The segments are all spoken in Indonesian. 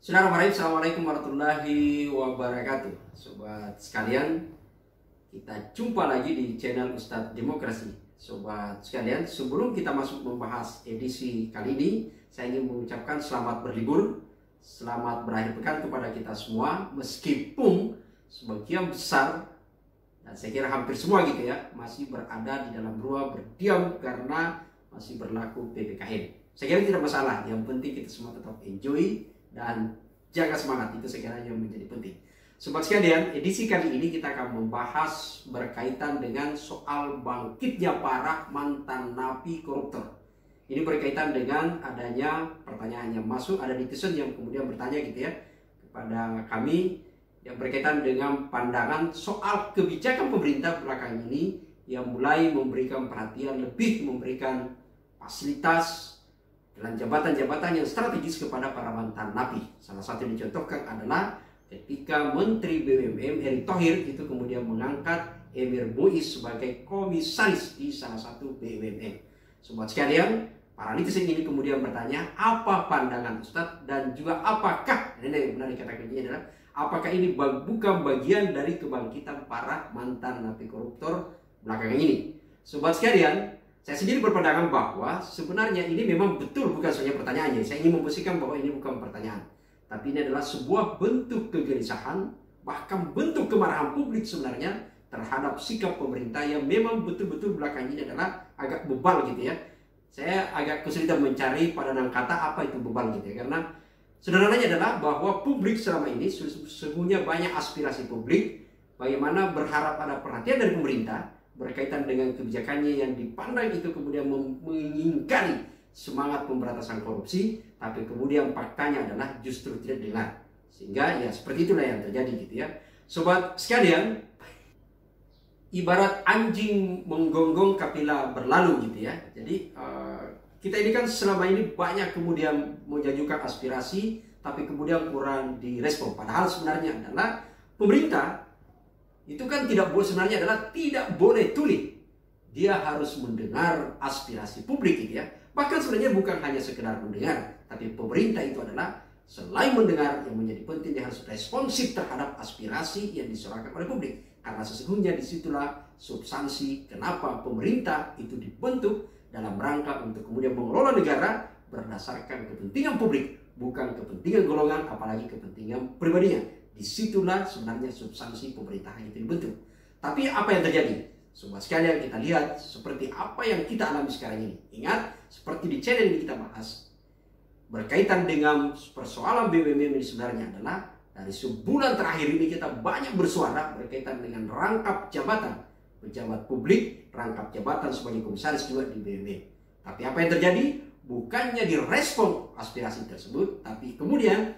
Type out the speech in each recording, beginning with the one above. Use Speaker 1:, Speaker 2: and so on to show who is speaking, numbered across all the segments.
Speaker 1: Bismillahirrahmanirrahim. Assalamualaikum warahmatullahi wabarakatuh. Sobat sekalian, kita jumpa lagi di channel Ustadz Demokrasi. Sobat sekalian, sebelum kita masuk membahas edisi kali ini, saya ingin mengucapkan selamat berlibur, selamat berakhir pekan kepada kita semua. Meskipun sebagian besar, dan saya kira hampir semua gitu ya, masih berada di dalam rumah berdiam karena masih berlaku PPKM. Saya kira tidak masalah, yang penting kita semua tetap enjoy dan jaga semangat, itu saya kira yang menjadi penting. Sobat sekalian, edisi kali ini kita akan membahas berkaitan dengan soal bangkitnya para mantan napi koruptor. Ini berkaitan dengan adanya pertanyaan yang masuk, ada netizen yang kemudian bertanya gitu ya kepada kami yang berkaitan dengan pandangan soal kebijakan pemerintah belakangan ini yang mulai memberikan perhatian lebih, memberikan fasilitas dalam jabatan-jabatan yang strategis kepada para mantan napi. Salah satu yang dicontohkan adalah ketika Menteri BUMN Erick Thohir itu kemudian mengangkat Emir Muiz sebagai komisaris di salah satu BUMN. Sobat sekalian, para netizen ini kemudian bertanya, apa pandangan Ustadz dan juga apakah, ini yang benar dikatakan ini adalah, apakah ini bukan bagian dari kebangkitan para mantan napi koruptor belakangan ini? Sobat sekalian, saya sendiri berpandangan bahwa sebenarnya ini memang betul bukan saja pertanyaannya. Saya ingin memposisikan bahwa ini bukan pertanyaan, tapi ini adalah sebuah bentuk kegelisahan, bahkan bentuk kemarahan publik sebenarnya terhadap sikap pemerintah yang memang betul-betul belakangan ini adalah agak bebal gitu ya. Saya agak kesulitan mencari padanan kata apa itu bebal gitu ya, karena sederhananya adalah bahwa publik selama ini sesungguhnya banyak aspirasi publik bagaimana berharap ada perhatian dari pemerintah berkaitan dengan kebijakannya yang dipandang itu kemudian mengingkari semangat pemberantasan korupsi, tapi kemudian faktanya adalah justru tidak dengar. Sehingga ya seperti itulah yang terjadi gitu ya. Sobat sekalian, ibarat anjing menggonggong kapila berlalu gitu ya. Jadi kita ini kan selama ini banyak kemudian mengajukan aspirasi, tapi kemudian kurang direspon. Padahal sebenarnya adalah pemerintah itu kan sebenarnya adalah tidak boleh tuli. Dia harus mendengar aspirasi publik gitu ya. Bahkan sebenarnya bukan hanya sekedar mendengar, tapi pemerintah itu adalah selain mendengar, yang menjadi penting dia harus responsif terhadap aspirasi yang disuarakan oleh publik. Karena sesungguhnya disitulah substansi kenapa pemerintah itu dibentuk dalam rangka untuk kemudian mengelola negara berdasarkan kepentingan publik, bukan kepentingan golongan, apalagi kepentingan pribadinya. Disitulah sebenarnya substansi pemerintahan itu dibentuk. Tapi apa yang terjadi? Sobat sekalian, kita lihat seperti apa yang kita alami sekarang ini. Ingat, seperti di channel ini kita bahas, berkaitan dengan persoalan BUMN ini sebenarnya adalah dari sebulan terakhir ini kita banyak bersuara berkaitan dengan rangkap jabatan pejabat publik, rangkap jabatan sebagai komisaris juga di BUMN. Tapi apa yang terjadi? Bukannya direspon aspirasi tersebut, tapi kemudian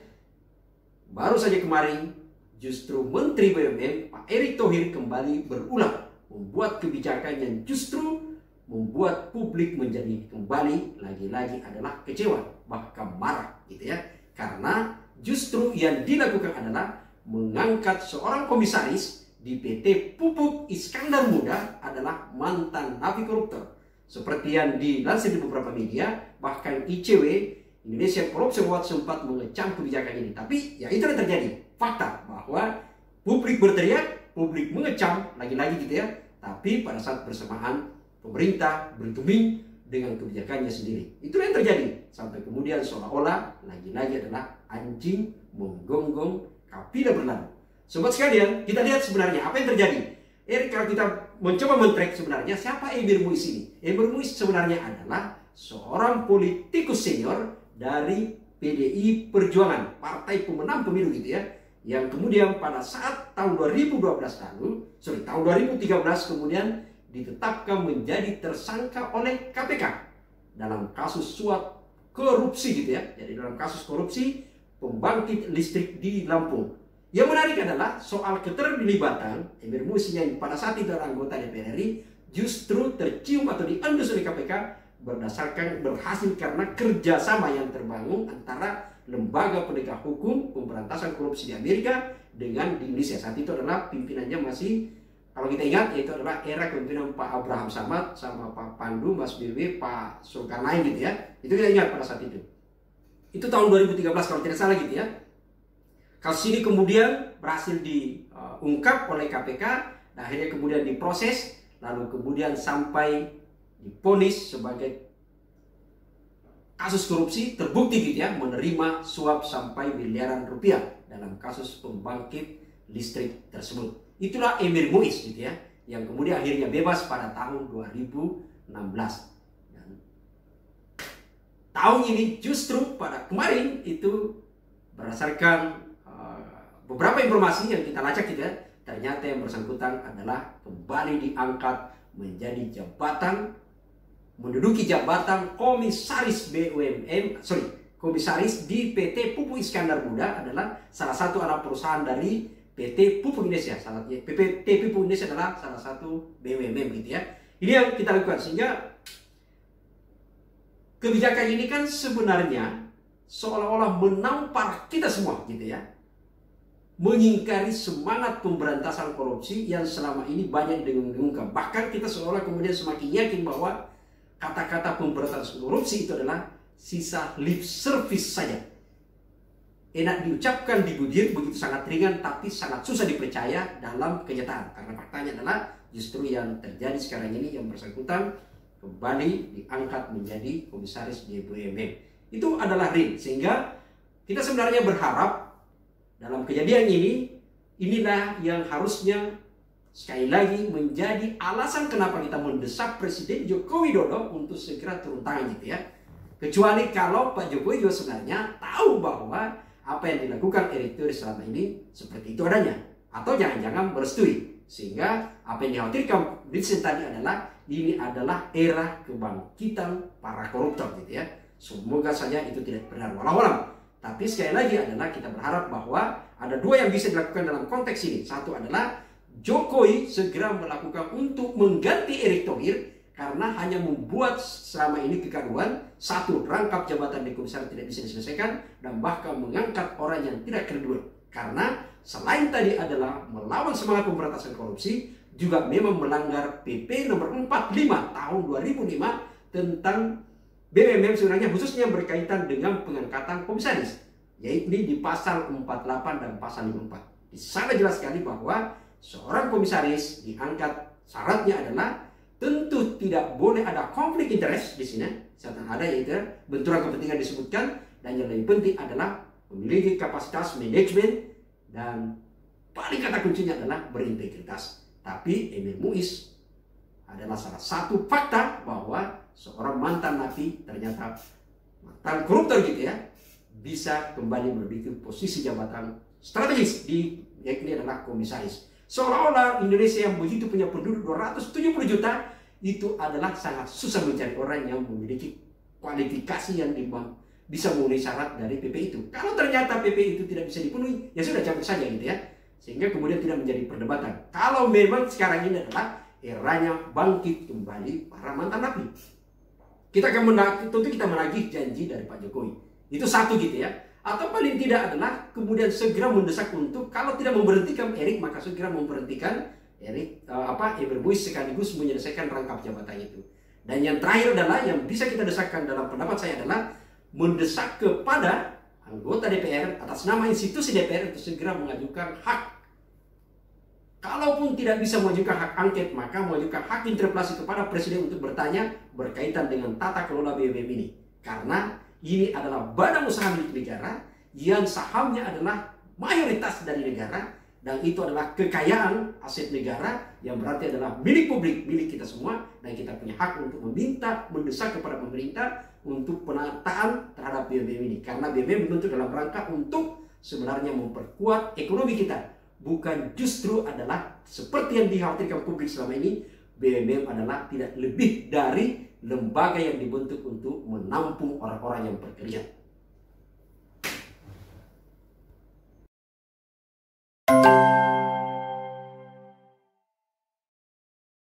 Speaker 1: baru saja kemarin justru Menteri BUMN Pak Erick Thohir kembali berulang membuat kebijakan yang justru membuat publik menjadi kembali lagi-lagi adalah kecewa, bahkan marah gitu ya. Karena justru yang dilakukan adalah mengangkat seorang komisaris di PT Pupuk Iskandar Muda adalah mantan napi koruptor. Seperti yang dilansir di beberapa media, bahkan ICW Indonesia Corruption Watch sempat mengecam kebijakan ini. Tapi ya itu yang terjadi. Fakta bahwa publik berteriak, publik mengecam lagi-lagi gitu ya. Tapi pada saat bersamaan pemerintah bergeming dengan kebijakannya sendiri. Itulah yang terjadi. Sampai kemudian seolah-olah lagi-lagi adalah anjing menggonggong kapila berlalu. Sobat sekalian, kita lihat sebenarnya apa yang terjadi. Kalau kita mencoba men-track sebenarnya siapa Emir Muiz ini? Emir Muiz sebenarnya adalah seorang politikus senior dari PDI Perjuangan, partai pemenang pemilu gitu ya, yang kemudian pada saat tahun 2013 tahun 2013 kemudian ditetapkan menjadi tersangka oleh KPK dalam kasus suap korupsi gitu ya. Jadi dalam kasus korupsi pembangkit listrik di Lampung. Yang menarik adalah soal keterlibatan Emir Muiz yang pada saat itu adalah anggota DPR RI justru tercium atau diendus oleh KPK berdasarkan berhasil karena kerjasama yang terbangun antara lembaga penegak hukum pemberantasan korupsi di Amerika dengan di Indonesia. Saat itu adalah pimpinannya masih, kalau kita ingat, yaitu adalah era kepemimpinan Pak Abraham Samad sama Pak Pandu, Mas BW, Pak Zulkarnain gitu ya. Itu kita ingat pada saat itu. Itu tahun 2013 kalau tidak salah gitu ya. Kasus ini kemudian berhasil diungkap oleh KPK, dan akhirnya kemudian diproses, lalu kemudian sampai divonis sebagai kasus korupsi, terbukti gitu ya, menerima suap sampai miliaran rupiah dalam kasus pembangkit listrik tersebut. Itulah Emir Muiz gitu ya, yang kemudian akhirnya bebas pada tahun 2016. Dan tahun ini justru pada kemarin itu berdasarkan beberapa informasi yang kita lacak gitu ya, ternyata yang bersangkutan adalah kembali diangkat menjadi menduduki jabatan komisaris komisaris di PT Pupuk Iskandar Muda, adalah salah satu anak perusahaan dari PT Pupuk Indonesia. PT Pupuk Indonesia adalah salah satu BUMN gitu ya. Ini yang kita lakukan, sehingga kebijakan ini kan sebenarnya seolah-olah menampar kita semua gitu ya, mengingkari semangat pemberantasan korupsi yang selama ini banyak didengung-dengungkan. Bahkan kita seolah kemudian semakin yakin bahwa kata-kata pemberantasan korupsi itu adalah sisa lip service saja. Enak diucapkan di bibir, begitu sangat ringan, tapi sangat susah dipercaya dalam kenyataan. Karena faktanya adalah justru yang terjadi sekarang ini, yang bersangkutan kembali diangkat menjadi komisaris di BUMN. Itu adalah real. Sehingga kita sebenarnya berharap dalam kejadian ini, inilah yang harusnya sekali lagi menjadi alasan kenapa kita mendesak Presiden Joko Widodo untuk segera turun tangan gitu ya. Kecuali kalau Pak Jokowi juga sebenarnya tahu bahwa apa yang dilakukan Erick Thohir selama ini seperti itu adanya, atau jangan-jangan merestui, sehingga apa yang dikhawatirkan Vincent tadi adalah ini adalah era kebangkitan para koruptor gitu ya. Semoga saja itu tidak benar, walau-walau. Tapi sekali lagi adalah kita berharap bahwa ada dua yang bisa dilakukan dalam konteks ini. Satu adalah Jokowi segera melakukan untuk mengganti Erick Thohir, karena hanya membuat selama ini kegaduhan. Satu, rangkap jabatan di komisaris tidak bisa diselesaikan, dan bahkan mengangkat orang yang tidak kredibel. Karena selain tadi adalah melawan semangat pemberantasan korupsi, juga memang melanggar PP nomor 45 tahun 2005 tentang BUMN, sebenarnya khususnya berkaitan dengan pengangkatan komisaris, yaitu di pasal 48 dan pasal 54. Di sana jelas sekali bahwa seorang komisaris diangkat, syaratnya adalah tentu tidak boleh ada konflik interest di sini. Serta ada yaitu benturan kepentingan disebutkan, dan yang lebih penting adalah memiliki kapasitas manajemen, dan paling kata kuncinya adalah berintegritas. Tapi Emir Muiz adalah salah satu fakta bahwa seorang mantan napi, ternyata mantan koruptor gitu ya, bisa kembali menduduki posisi jabatan strategis yakni adalah komisaris. Seolah-olah Indonesia yang begitu punya penduduk 270 juta itu adalah sangat susah mencari orang yang memiliki kualifikasi yang bisa memenuhi syarat dari PP itu. Kalau ternyata PP itu tidak bisa dipenuhi, ya sudah cabut saja gitu ya. Sehingga kemudian tidak menjadi perdebatan. Kalau memang sekarang ini adalah eranya bangkit kembali para mantan napi, kita akan tentu kita menagih janji dari Pak Jokowi. Itu satu gitu ya. Atau paling tidak adalah kemudian segera mendesak untuk kalau tidak memberhentikan Erick, maka segera memberhentikan Emir Muiz sekaligus menyelesaikan rangkap jabatan itu. Dan yang terakhir adalah yang bisa kita desakkan dalam pendapat saya adalah mendesak kepada anggota DPR atas nama institusi DPR untuk segera mengajukan hak. Kalaupun tidak bisa mengajukan hak angket, maka mengajukan hak interpelasi kepada Presiden untuk bertanya berkaitan dengan tata kelola BUMN ini. Karena ini adalah badan usaha milik negara yang sahamnya adalah mayoritas dari negara, dan itu adalah kekayaan aset negara yang berarti adalah milik publik, milik kita semua, dan kita punya hak untuk mendesak kepada pemerintah untuk penataan terhadap BUMN ini. Karena BUMN dibentuk dalam rangka untuk sebenarnya memperkuat ekonomi kita, bukan justru adalah seperti yang dikhawatirkan publik selama ini. BUMN adalah tidak lebih dari lembaga yang dibentuk untuk menampung orang-orang yang bekerja.